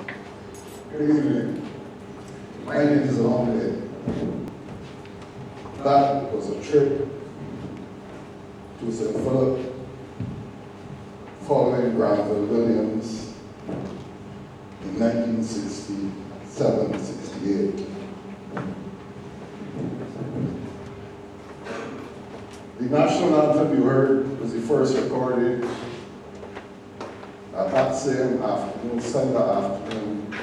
Good evening. My name is Elombe. That was a trip to St. Philip following Granville Williams in 1967-68. The national anthem you heard was the first recorded at that same afternoon, Sunday afternoon,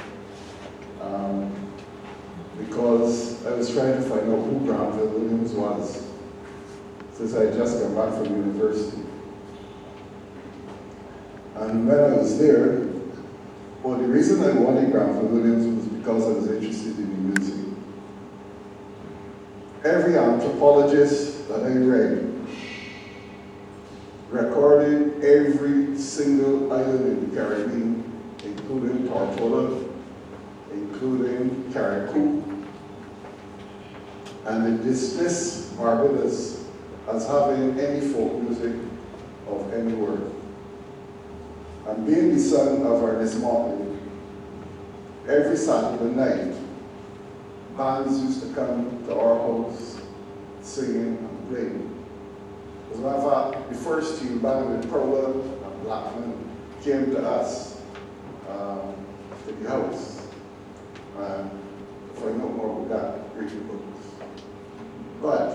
because I was trying to find out who Granville Williams was, since I had just come back from university. And when I was there, well, the reason I wanted Granville Williams was because I was interested in music. Every anthropologist that I read recorded every single island in the Caribbean, including Tortola, including Carriacou, and they dismissed Barbados as having any folk music of any worth. And being the son of Ernest Mottley, every Saturday night, bands used to come to our house singing and playing. As a matter of fact, the first team band with Perla and Blackman came to us, to the house. And if I know more about that, read the books. But,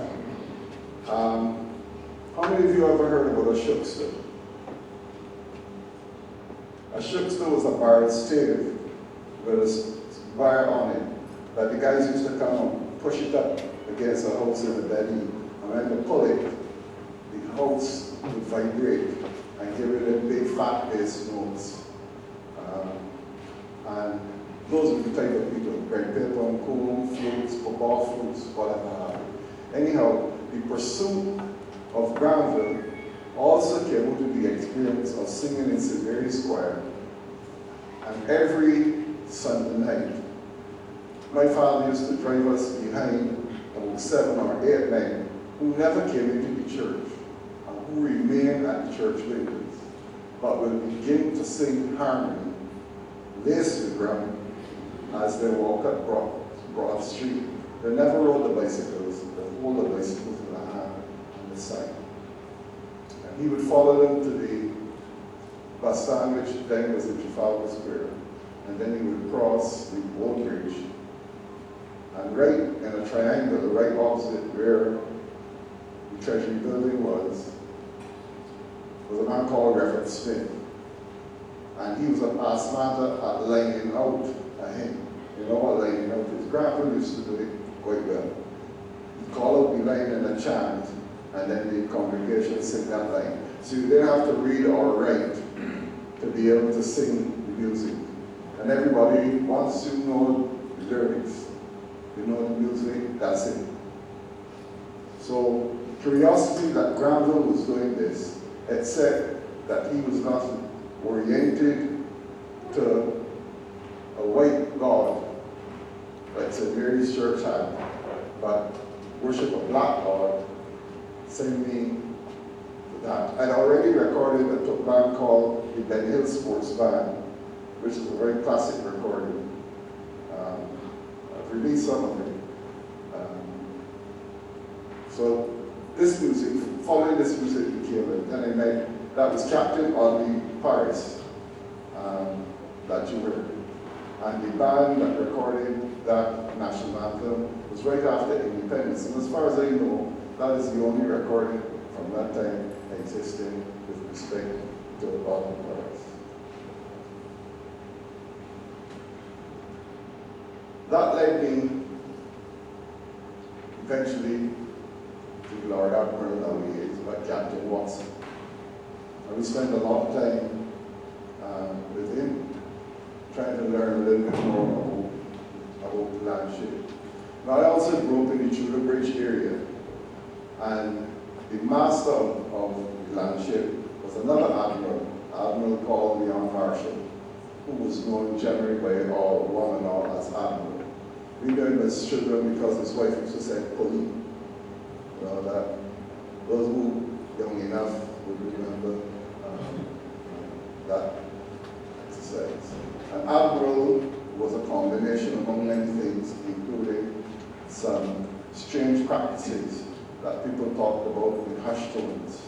how many of you ever heard about a shookster? A shookster was a barrel stave with a wire on it that the guys used to come and push it up against a house in the belly. And when they pull it, the house would vibrate and give it a big fat bass notes. And those were the type of people, Greg Pippon, cool flutes, football flutes, whatever. Anyhow, the pursuit of Granville also came out of the experience of singing in St. Mary's Choir. And every Sunday night, my father used to drive us behind about 7 or 8 men who never came into the church and who remained at the church windows, but will begin to sing harmony, lace the ground, as they walk up Broad Street. They never rode the bicycles, they hold the bicycles in the hand on the side. And he would follow them to the bus stand, which then was in Trafalgar Square. And then he would cross the Old Bridge. And right in a triangle, right opposite where the Treasury building was a man called Reverend Smith. And he was a past master at lining out a hymn. You know what lining out is? Grandpa used to do it quite well. He'd call out the line in a chant, and then the congregation sing that line. So you didn't have to read or write to be able to sing the music. And everybody, once you know the lyrics, you know the music, that's it. So curiosity that Granville was doing this, except that he was not oriented to a white God, like St. Mary's Church had, but worship a black God, send me to that. I'd already recorded a band called the Ben Hill Sports Band, which is a very classic recording. I've released some of it. So this music, following this music became it. And I met, that was Captain Audley Paris that you heard. And the band that recorded that national anthem was right after independence. And as far as I know, that is the only recording from that time existing with respect to Audley Paris. That led me eventually to Lord Admiral nowadays, but Captain Watson. And we spent a lot of time with him, trying to learn a little bit more about the Landship. Now, I also grew up in the Tudor Bridge area, and the master of the Landship was another admiral called Leon Marshall, who was known generally by all, one and all, as Admiral. We knew him as children because his wife used to say Polly. You know, that those who young enough would remember that exercise. And Admiral was a combination among many things, including some strange practices that people talked about with hushed tones.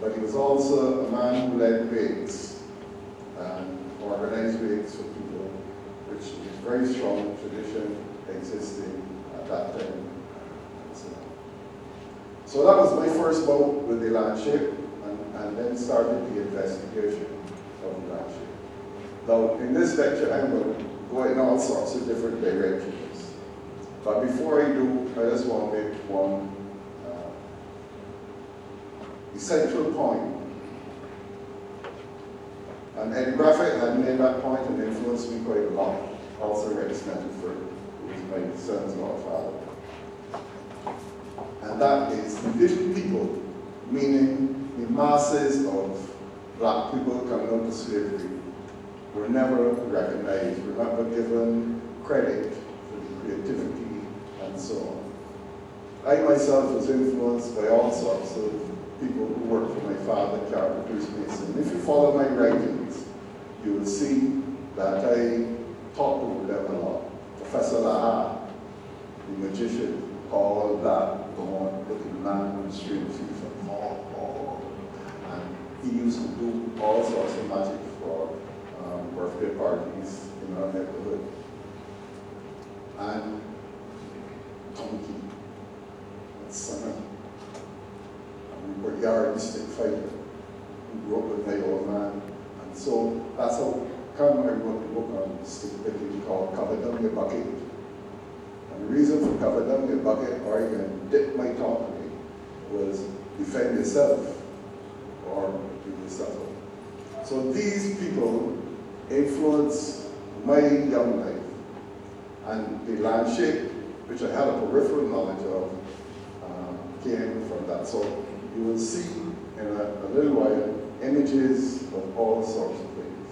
But he was also a man who led wakes, organized wakes for people, which is a very strong tradition existing at that time. So that was my first bout with the Landship, and then started the investigation of the Landship. Now, in this lecture, I'm going to go in all sorts of different directions. But before I do, I just want to make one essential point. And Eddie Graffett had made that point and influenced me quite a lot. Also Rex Nettleford, who is my son's godfather. And that is the little people, meaning the masses of black people coming out of slavery, were never recognized, were never given credit for the creativity and so on. I myself was influenced by all sorts of people who worked for my father, carpenters, masons. If you follow my writings, you will see that I talk over them a lot. Professor Laha, the magician, called that dawn looking man on the street fever. And he used to do all sorts of magic for birthday parties in our neighborhood. And Tonky, and Sana, and we were yardstick fighter, who grew up with my old man. And so that's how come I wrote a book on stick picking called Cover Down Your Bucket. And the reason for cover down your bucket, or you can dip my tongue in it, was defend yourself or you suffer. So these people influenced my young life. And the Landship, which I had a peripheral knowledge of, came from that. So you will see in a little while images of all sorts of things.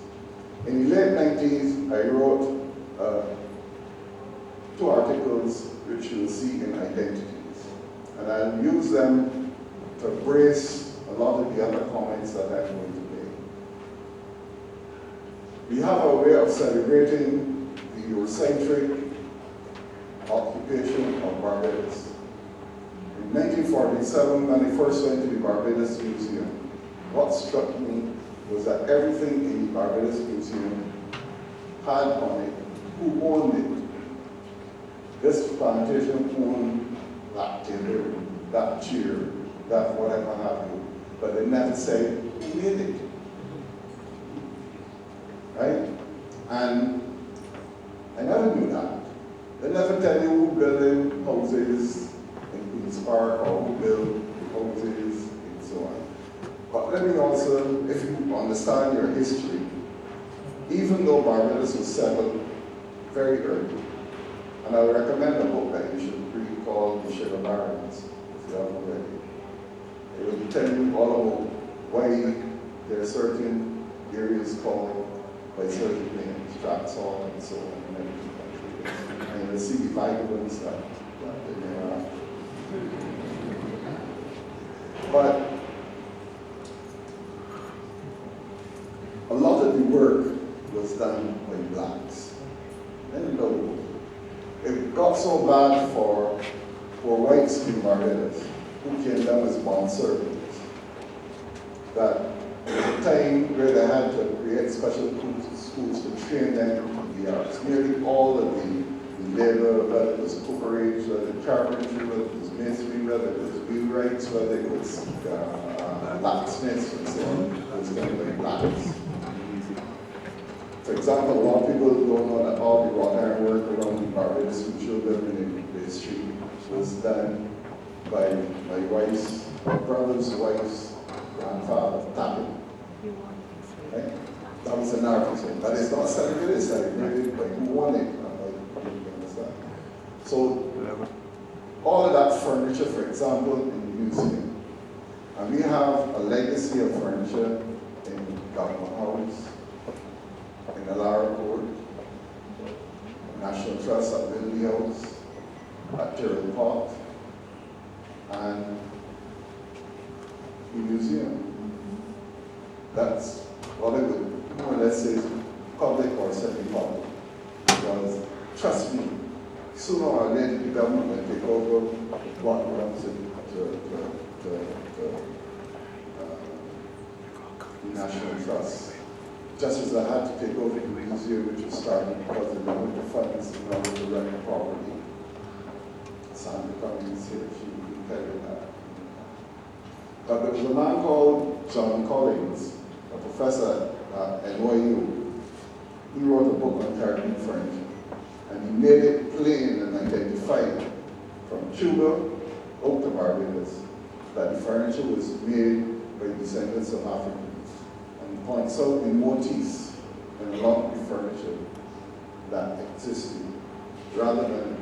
In the late 90s, I wrote 2 articles which you will see in Identities. And I'll use them to brace a lot of the other comments that I'm going to make. We have a way of celebrating the Eurocentric occupation of Barbados. In 1947, when I first went to the Barbados Museum, what struck me was that everything in the Barbados Museum had on it who owned it. This plantation owned that timber, that chair, that whatever have you, but they never say who made it. Right? And I never knew that. They never tell you who built houses in Queen's Park or who built houses and so on. But let me also, if you understand your history, even though Barbados was settled very early, and I would recommend a book that you should read called The Sugar Barons, if you haven't already. It will tell you all about why there are certain areas called by certain names, Draxall and so on, and everything. And you'll see the violence that they may have. But a lot of the work was done by blacks. And no, it got so bad for whites in Barbados, who came down as bond servants, that at the time where they had to create special schools to train them in the arts, nearly all of the labor, whether it was cooperage, whether it was carpentry, whether it was masonry, whether it was wheelwrights, whether it was blacksmiths and so on, was done by blacks. For example, a lot of people don't know that all the wrought iron work around the Barbados which you'll building in the street was done by my wife's, brother's wife's grandfather, tapping. Right? That was an artisan. But it's not celebrated, it's celebrated by who won it. So, all of that furniture, for example, in the museum, and we have a legacy of furniture in Government House, in Alara Court, National Trust at Lindley House, at Gerald Park, and the museum. That's what I would more or less say public or semi-public. Because, trust me, sooner or later the government will take over what belongs to the National Trust. Just as I had to take over the museum, which was started because of the winter funds in order to rent the property. Sandra Cummings here, she can tell you that. But there was a man called John Collins, a professor at NYU. He wrote a book on Caribbean furniture, and he made it plain and identified from Cuba out to Barbados that the furniture was made by descendants of Africans. And he points out the motifs and a lot of the furniture that existed, rather than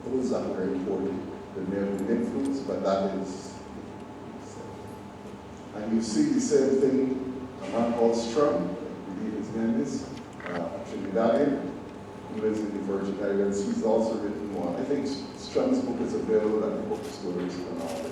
those that were imported. There may have been influence, but that is. And you see the same thing, a man called Strum, I believe his name is, a Trinidadian, who lives in the Virgin Islands. He's also written one. I think Strum's book is available at the bookstores and all.